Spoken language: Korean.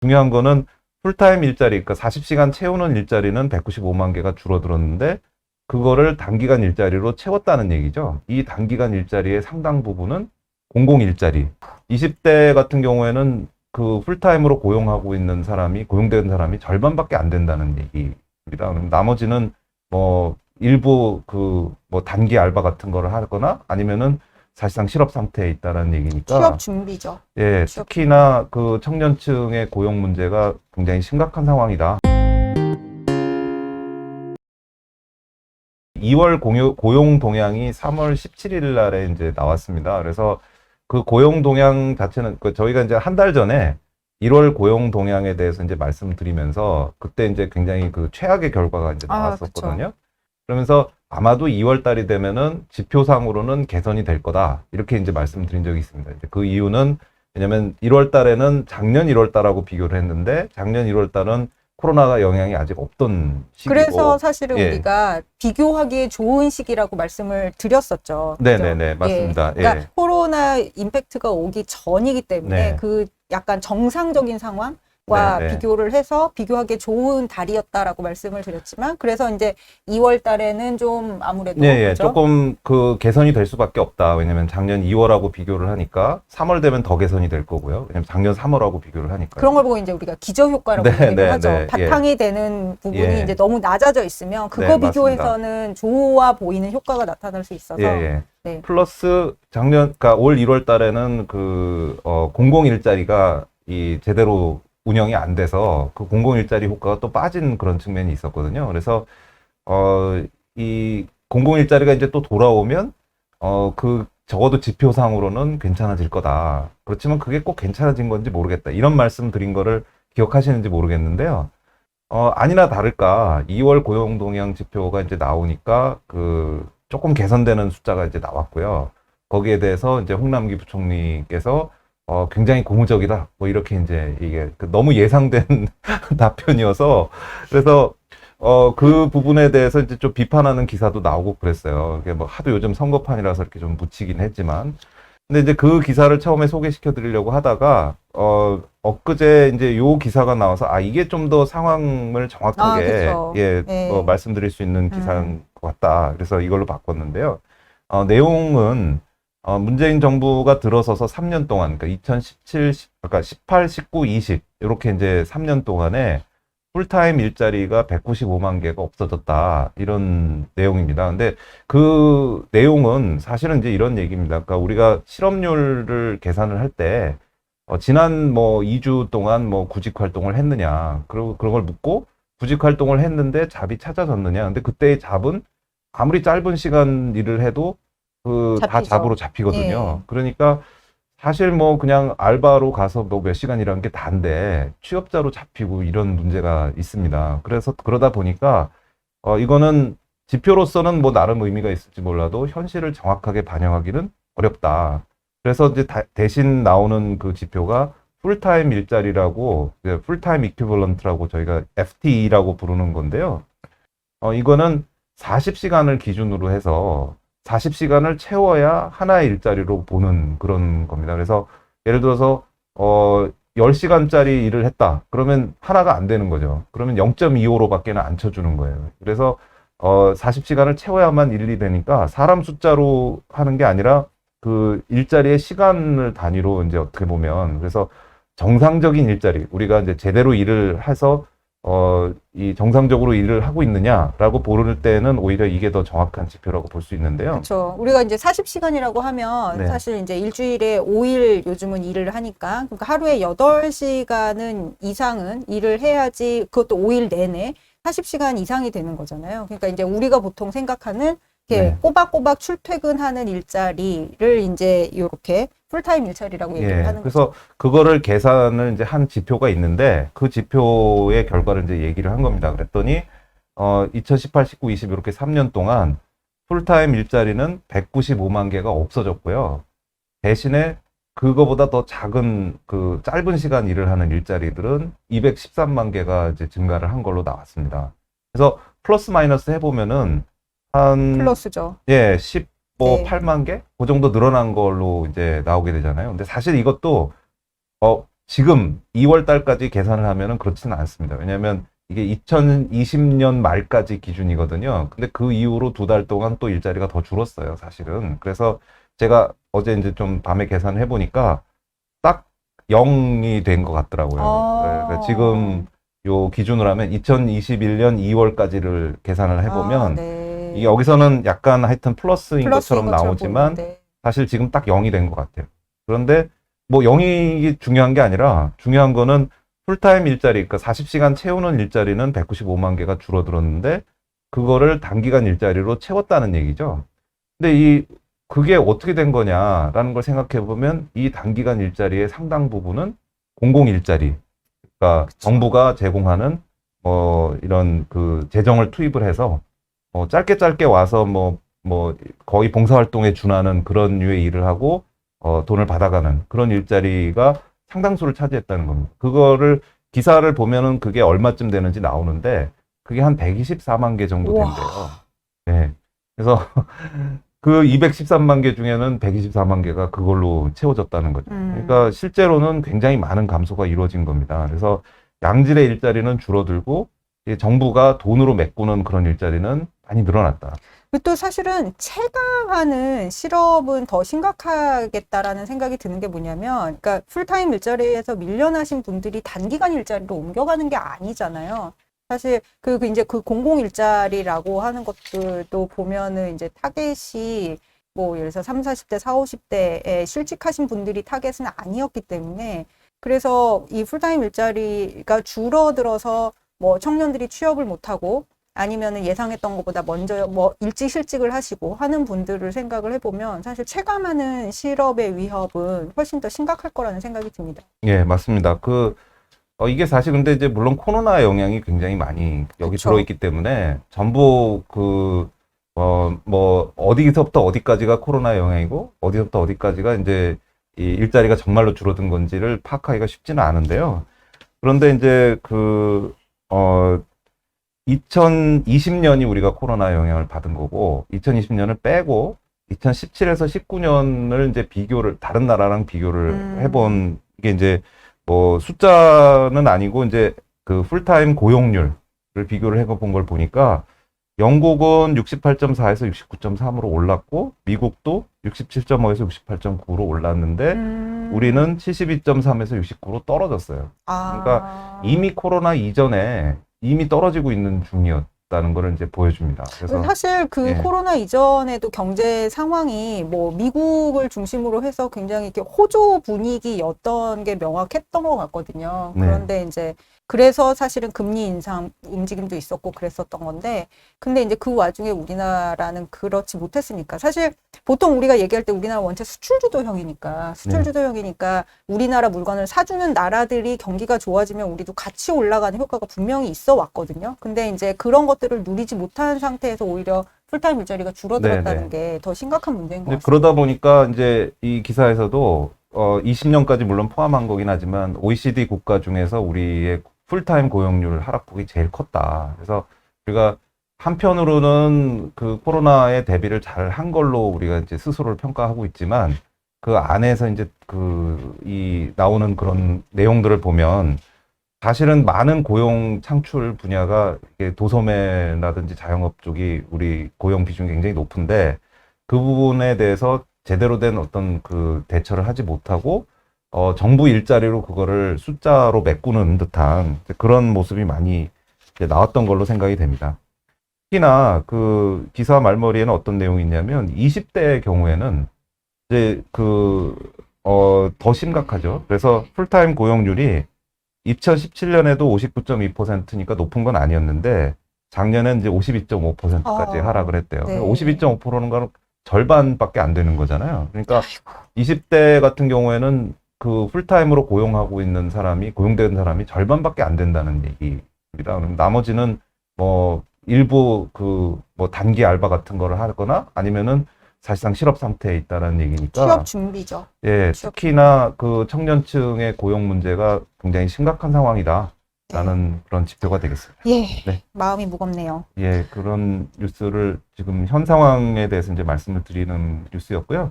중요한 거는 풀타임 일자리, 그러니까 40시간 채우는 일자리는 195만 개가 줄어들었는데 그거를 단기간 일자리로 채웠다는 얘기죠. 이 단기간 일자리의 상당 부분은 공공 일자리. 20대 같은 경우에는 그 풀타임으로 고용하고 있는 사람이, 고용된 사람이 절반밖에 안 된다는 얘기입니다. 나머지는 뭐 일부 그 뭐 단기 알바 같은 거를 하거나 아니면은 사실상 실업 상태에 있다는 얘기니까. 취업 준비죠. 예, 취업 특히나 그 청년층의 고용 문제가 굉장히 심각한 상황이다. 2월 고용 동향이 3월 17일 날에 이제 나왔습니다. 그래서 그 고용 동향 자체는 저희가 이제 한 달 전에 1월 고용 동향에 대해서 이제 말씀드리면서 그때 이제 굉장히 그 최악의 결과가 이제 나왔었거든요. 그러면서 아마도 2월 달이 되면은 지표상으로는 개선이 될 거다. 이렇게 이제 말씀드린 적이 있습니다. 이제 그 이유는 왜냐면 1월 달에는 작년 1월 달하고 비교를 했는데 작년 1월 달은 코로나가 영향이 아직 없던 시기고. 그래서 사실은 예. 우리가 비교하기에 좋은 시기라고 말씀을 드렸었죠. 네네네, 맞습니다. 예. 그러니까 예. 코로나 임팩트가 오기 전이기 때문에 네. 그 약간 정상적인 상황과 네네. 비교를 해서 비교하기 좋은 달이었다라고 말씀을 드렸지만 그래서 이제 2월 달에는 좀 아무래도 예, 그죠? 조금 그 개선이 될 수밖에 없다. 왜냐면 작년 2월하고 비교를 하니까 3월 되면 더 개선이 될 거고요. 왜냐면 작년 3월하고 비교를 하니까. 그런 걸 보고 이제 우리가 기저효과라고 네, 얘기를 네, 하죠. 네, 바탕이 되는 부분이 예. 이제 너무 낮아져 있으면 그거 네, 맞습니다. 비교해서는 좋아 보이는 효과가 나타날 수 있어서 예, 예. 네. 플러스 그러니까 올 1월 달에는 공공 일자리가 제대로 운영이 안 돼서 그 공공 일자리 효과가 또 빠진 그런 측면이 있었거든요. 그래서 이 공공 일자리가 이제 또 돌아오면 적어도 지표상으로는 괜찮아질 거다. 그렇지만 그게 꼭 괜찮아진 건지 모르겠다. 이런 말씀 드린 거를 기억하시는지 모르겠는데요. 아니나 다를까 2월 고용 동향 지표가 이제 나오니까 조금 개선되는 숫자가 이제 나왔고요. 거기에 대해서 이제 홍남기 부총리께서 굉장히 고무적이다. 뭐 이렇게 이제 이게 너무 예상된 답변이어서 그래서 그 부분에 대해서 이제 좀 비판하는 기사도 나오고 그랬어요. 이게 뭐 하도 요즘 선거판이라서 이렇게 좀 묻히긴 했지만. 근데 이제 그 기사를 처음에 소개시켜 드리려고 하다가 엊그제 이제 요 기사가 나와서 이게 좀 더 상황을 정확하게 그쵸. 예, 네. 말씀드릴 수 있는 기사인 것 같다. 그래서 이걸로 바꿨는데요. 내용은 문재인 정부가 들어서서 3년 동안 그러니까 2017, 그러니까 18, 19, 20 이렇게 이제 3년 동안에 풀타임 일자리가 195만 개가 없어졌다. 이런 내용입니다. 근데 그 내용은 사실은 이제 이런 얘기입니다. 그러니까 우리가 실업률을 계산을 할 때, 지난 뭐 2주 동안 뭐 구직 활동을 했느냐. 그리고 그런 걸 묻고 구직 활동을 했는데 잡이 찾아졌느냐. 근데 그때의 잡은 아무리 짧은 시간 일을 해도 다 잡히죠. 잡으로 잡히거든요. 예. 그러니까 사실 뭐 그냥 알바로 가서 뭐 몇 시간 일하는 게 다인데 취업자로 잡히고 이런 문제가 있습니다. 그래서 그러다 보니까 이거는 지표로서는 뭐 나름 의미가 있을지 몰라도 현실을 정확하게 반영하기는 어렵다. 그래서 이제 대신 나오는 그 지표가 풀타임 일자리라고 풀타임 이퀴벌런트라고 저희가 FTE라고 부르는 건데요. 이거는 40시간을 기준으로 해서 40시간을 채워야 하나의 일자리로 보는 그런 겁니다. 그래서 예를 들어서 10시간짜리 일을 했다. 그러면 하나가 안 되는 거죠. 그러면 0.25로밖에는 안 쳐주는 거예요. 그래서 40시간을 채워야만 일이 되니까 사람 숫자로 하는 게 아니라 그 일자리의 시간을 단위로 이제 어떻게 보면 그래서 정상적인 일자리 우리가 이제 제대로 일을 해서 이 정상적으로 일을 하고 있느냐라고 보를 때는 오히려 이게 더 정확한 지표라고 볼 수 있는데요. 그렇죠. 우리가 이제 40시간이라고 하면 네. 사실 이제 일주일에 5일 요즘은 일을 하니까 그러니까 하루에 8시간은 이상은 일을 해야지 그것도 5일 내내 40시간 이상이 되는 거잖아요. 그러니까 이제 우리가 보통 생각하는 이렇게 네. 꼬박꼬박 출퇴근하는 일자리를 이제 이렇게 풀타임 일자리라고 얘기를 하는 그래서 거죠. 그거를 계산을 이제 한 지표가 있는데 그 지표의 결과를 이제 얘기를 한 겁니다. 그랬더니 2018, 19, 20 이렇게 3년 동안 풀타임 일자리는 195만 개가 없어졌고요. 대신에 그거보다 더 작은 그 짧은 시간 일을 하는 일자리들은 213만 개가 이제 증가를 한 걸로 나왔습니다. 그래서 플러스 마이너스 해보면은 한 플러스죠. 예, 네. 18만 개? 그 정도 늘어난 걸로 이제 나오게 되잖아요. 근데 사실 이것도 지금 2월 달까지 계산을 하면은 그렇지는 않습니다. 왜냐하면 이게 2020년 말까지 기준이거든요. 근데 그 이후로 2달 동안 또 일자리가 더 줄었어요, 사실은. 그래서 제가 어제 이제 좀 밤에 계산을 해보니까 딱 0이 된 것 같더라고요. 그러니까 지금 요 기준으로 하면 2021년 2월까지를 계산을 해보면 네. 이 여기서는 약간 하여튼 플러스인 것처럼 나오지만 보이는데. 사실 지금 딱 0이 된 것 같아요. 그런데 뭐 0이 중요한 게 아니라 중요한 거는 풀타임 일자리, 그러니까 40시간 채우는 일자리는 195만 개가 줄어들었는데 그거를 단기간 일자리로 채웠다는 얘기죠. 근데 그게 어떻게 된 거냐라는 걸 생각해 보면 이 단기간 일자리의 상당 부분은 공공 일자리, 그러니까 그쵸. 정부가 제공하는 이런 그 재정을 투입을 해서 짧게 와서 거의 봉사활동에 준하는 그런 류의 일을 하고 돈을 받아가는 그런 일자리가 상당수를 차지했다는 겁니다. 그거를 기사를 보면은 그게 얼마쯤 되는지 나오는데 그게 한 124만 개 정도 우와. 된대요. 네. 그래서 그 213만 개 중에는 124만 개가 그걸로 채워졌다는 거죠. 그러니까 실제로는 굉장히 많은 감소가 이루어진 겁니다. 그래서 양질의 일자리는 줄어들고 정부가 돈으로 메꾸는 그런 일자리는 많이 늘어났다. 또 사실은 체감하는 실업은 더 심각하겠다라는 생각이 드는 게 뭐냐면, 그러니까 풀타임 일자리에서 밀려나신 분들이 단기간 일자리로 옮겨가는 게 아니잖아요. 사실 이제 그 공공 일자리라고 하는 것들도 보면은 이제 타겟이 뭐 예를 들어서 3, 40대, 4, 50대에 실직하신 분들이 타겟은 아니었기 때문에 그래서 이 풀타임 일자리가 줄어들어서 뭐 청년들이 취업을 못하고 아니면은 예상했던 것보다 먼저 뭐 일찍 실직을 하시고 하는 분들을 생각을 해보면 사실 체감하는 실업의 위협은 훨씬 더 심각할 거라는 생각이 듭니다. 예, 맞습니다. 이게 사실 근데 이제 물론 코로나 영향이 굉장히 많이 여기 그쵸. 들어있기 때문에 전부 어디서부터 어디까지가 코로나 영향이고 어디서부터 어디까지가 이제 이 일자리가 정말로 줄어든 건지를 파악하기가 쉽지는 않은데요. 그런데 이제 2020년이 우리가 코로나 영향을 받은 거고 2020년을 빼고 2017에서 19년을 이제 다른 나라랑 비교를 해본 게 이제 숫자는 아니고 이제 그 풀타임 고용률을 비교를 해본 걸 보니까 영국은 68.4에서 69.3으로 올랐고 미국도 67.5에서 68.9로 올랐는데 우리는 72.3에서 69로 떨어졌어요. 그러니까 이미 코로나 이전에 이미 떨어지고 있는 중이었다는 거를 이제 보여줍니다. 그래서 사실 예. 코로나 이전에도 경제 상황이 뭐 미국을 중심으로 해서 굉장히 이렇게 호조 분위기였던 게 명확했던 것 같거든요. 네. 그런데 이제 그래서 사실은 금리 인상 움직임도 있었고 그랬었던 건데, 근데 이제 그 와중에 우리나라는 그렇지 못했으니까 사실 보통 우리가 얘기할 때 우리나라 원체 수출주도형이니까 우리나라 물건을 사주는 나라들이 경기가 좋아지면 우리도 같이 올라가는 효과가 분명히 있어 왔거든요. 근데 이제 그런 것들을 누리지 못한 상태에서 오히려 풀타임 일자리가 줄어들었다는 게 더 심각한 문제인 것 같습니다. 그러다 보니까 이제 이 기사에서도 20년까지 물론 포함한 거긴 하지만 OECD 국가 중에서 우리의 풀타임 고용률 하락폭이 제일 컸다. 그래서 우리가 한편으로는 그 코로나에 대비를 잘 한 걸로 우리가 이제 스스로를 평가하고 있지만 그 안에서 이제 이 나오는 그런 내용들을 보면 사실은 많은 고용 창출 분야가 이게 도소매라든지 자영업 쪽이 우리 고용 비중이 굉장히 높은데 그 부분에 대해서 제대로 된 어떤 그 대처를 하지 못하고 정부 일자리로 그거를 숫자로 메꾸는 듯한 그런 모습이 많이 이제 나왔던 걸로 생각이 됩니다. 특히나 그 기사 말머리에는 어떤 내용이 있냐면 20대의 경우에는 이제 더 심각하죠. 그래서 풀타임 고용률이 2017년에도 59.2%니까 높은 건 아니었는데 작년엔 이제 52.5%까지 하락을 했대요. 네. 52.5%는 거는 절반밖에 안 되는 거잖아요. 그러니까 20대 같은 경우에는 그 풀타임으로 고용된 사람이 절반밖에 안 된다는 얘기입니다. 나머지는 일부 단기 알바 같은 거를 하거나 아니면은 사실상 실업 상태에 있다는 얘기니까. 취업 준비죠. 예, 특히나 그 청년층의 고용 문제가 굉장히 심각한 상황이다라는 그런 지표가 되겠습니다. 예, 네. 마음이 무겁네요. 예, 그런 뉴스를 지금 현 상황에 대해서 이제 말씀을 드리는 뉴스였고요.